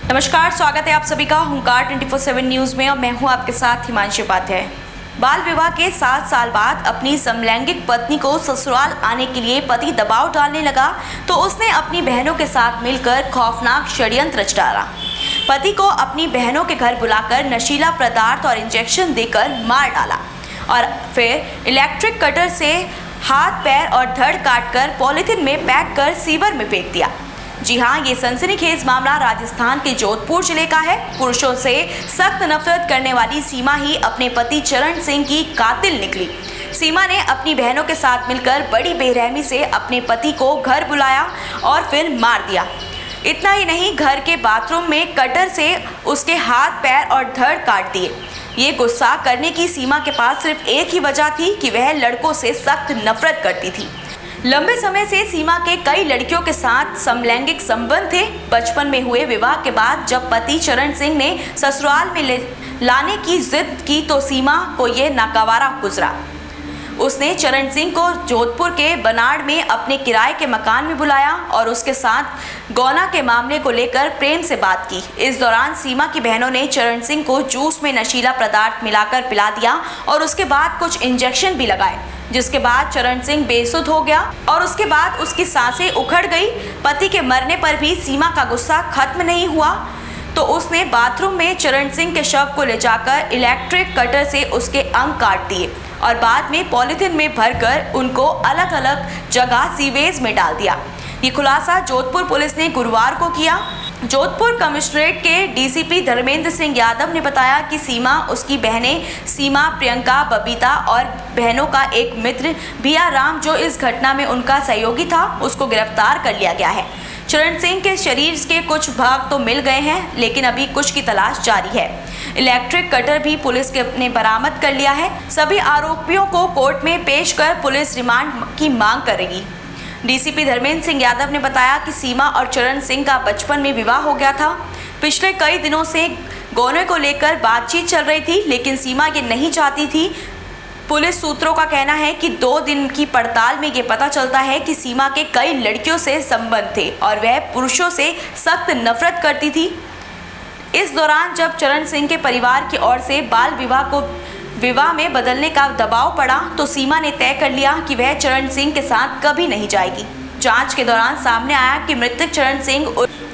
नमस्कार, स्वागत है आप सभी का हुंकार 24/7 न्यूज़ में और मैं हूं आपके साथ हिमांशु उपाध्याय। बाल विवाह के 7 साल बाद अपनी समलैंगिक पत्नी को ससुराल आने के लिए पति दबाव डालने लगा तो उसने अपनी बहनों के साथ मिलकर खौफनाक षड्यंत्र रच डाला। पति को अपनी बहनों के घर बुलाकर नशीला पदार्थ और इंजेक्शन देकर मार डाला और फिर इलेक्ट्रिक कटर से हाथ, पैर और धड़ काटकर पॉलीथिन में पैक कर सीवर में फेंक दिया। जी हाँ, ये सनसनीखेज मामला राजस्थान के जोधपुर जिले का है। पुरुषों से सख्त नफरत करने वाली सीमा ही अपने पति चरण सिंह की कातिल निकली। सीमा ने अपनी बहनों के साथ मिलकर बड़ी बेरहमी से अपने पति को घर बुलाया और फिर मार दिया। इतना ही नहीं, घर के बाथरूम में कटर से उसके हाथ, पैर और धड़ काट दिए। ये गुस्सा करने की सीमा के पास सिर्फ एक ही वजह थी कि वह लड़कों से सख्त नफरत करती थी। लंबे समय से सीमा के कई लड़कियों के साथ समलैंगिक संबंध थे। बचपन में हुए विवाह के बाद जब पति चरण सिंह ने ससुराल में लाने की जिद की तो सीमा को ये नागवारा गुजरा। उसने चरण सिंह को जोधपुर के बनाड़ में अपने किराए के मकान में बुलाया और उसके साथ गौना के मामले को लेकर प्रेम से बात की। इस दौरान सीमा की बहनों ने चरण सिंह को जूस में नशीला पदार्थ मिलाकर पिला दिया और उसके बाद कुछ इंजेक्शन भी लगाए, जिसके बाद चरण सिंह बेसुध हो गया और उसके बाद उसकी सांसें उखड़ गई। पति के मरने पर भी सीमा का गुस्सा खत्म नहीं हुआ तो उसने बाथरूम में चरण सिंह के शव को ले जाकर इलेक्ट्रिक कटर से उसके अंग काट दिए और बाद में पॉलीथिन में भरकर उनको अलग अलग जगह सीवेज में डाल दिया। ये खुलासा जोधपुर पुलिस ने गुरुवार को किया। जोधपुर कमिश्नरेट के डीसीपी धर्मेंद्र सिंह यादव ने बताया कि सीमा, उसकी बहनें सीमा, प्रियंका, बबीता और बहनों का एक मित्र भिया राम, जो इस घटना में उनका सहयोगी था, उसको गिरफ्तार कर लिया गया है। चरण सिंह के शरीर के कुछ भाग तो मिल गए हैं, लेकिन अभी कुछ की तलाश जारी है। इलेक्ट्रिक कटर भी पुलिस ने बरामद कर लिया है। सभी आरोपियों को कोर्ट में पेश कर पुलिस रिमांड की मांग करेगी। डीसीपी धर्मेंद्र सिंह यादव ने बताया कि सीमा और चरण सिंह का बचपन में विवाह हो गया था। पिछले कई दिनों से गौने को लेकर बातचीत चल रही थी, लेकिन सीमा ये नहीं चाहती थी। पुलिस सूत्रों का कहना है कि 2 दिन की पड़ताल में ये पता चलता है कि सीमा के कई लड़कियों से संबंध थे और वह पुरुषों से सख्त नफरत करती थी। इस दौरान जब चरण सिंह के परिवार की ओर से बाल विवाह को विवाह में बदलने का दबाव पड़ा तो सीमा ने तय कर लिया कि वह चरण सिंह के साथ कभी नहीं जाएगी। जांच के दौरान सामने आया कि मृतक चरण सिंह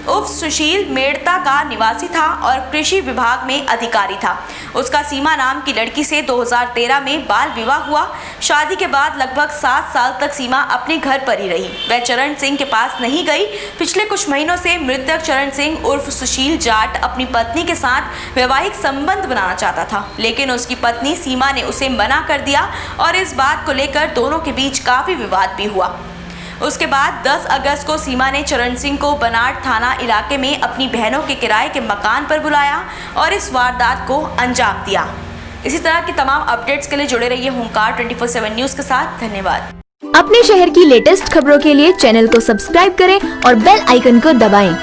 उर्फ सुशील मेड़ता का निवासी था और कृषि विभाग में अधिकारी था। उसका सीमा नाम की लड़की से 2013 में बाल विवाह हुआ। शादी के बाद लगभग 7 साल तक सीमा अपने घर पर ही रही। वह चरण सिंह के पास नहीं गई। पिछले कुछ महीनों से मृतक चरण सिंह उर्फ सुशील जाट अपनी पत्नी के साथ वैवाहिक संबंध बनाना चाहता था, लेकिन उसकी पत्नी सीमा ने उसे मना कर दिया और इस बात को लेकर दोनों के बीच काफी विवाद भी हुआ। उसके बाद 10 अगस्त को सीमा ने चरण सिंह को बनाड़ थाना इलाके में अपनी बहनों के किराए के मकान पर बुलाया और इस वारदात को अंजाम दिया। इसी तरह की तमाम अपडेट्स के लिए जुड़े रहिए हुंकार 24/7 न्यूज़ के साथ। धन्यवाद। अपने शहर की लेटेस्ट खबरों के लिए चैनल को सब्सक्राइब करें और बेल आइकन को दबाएं।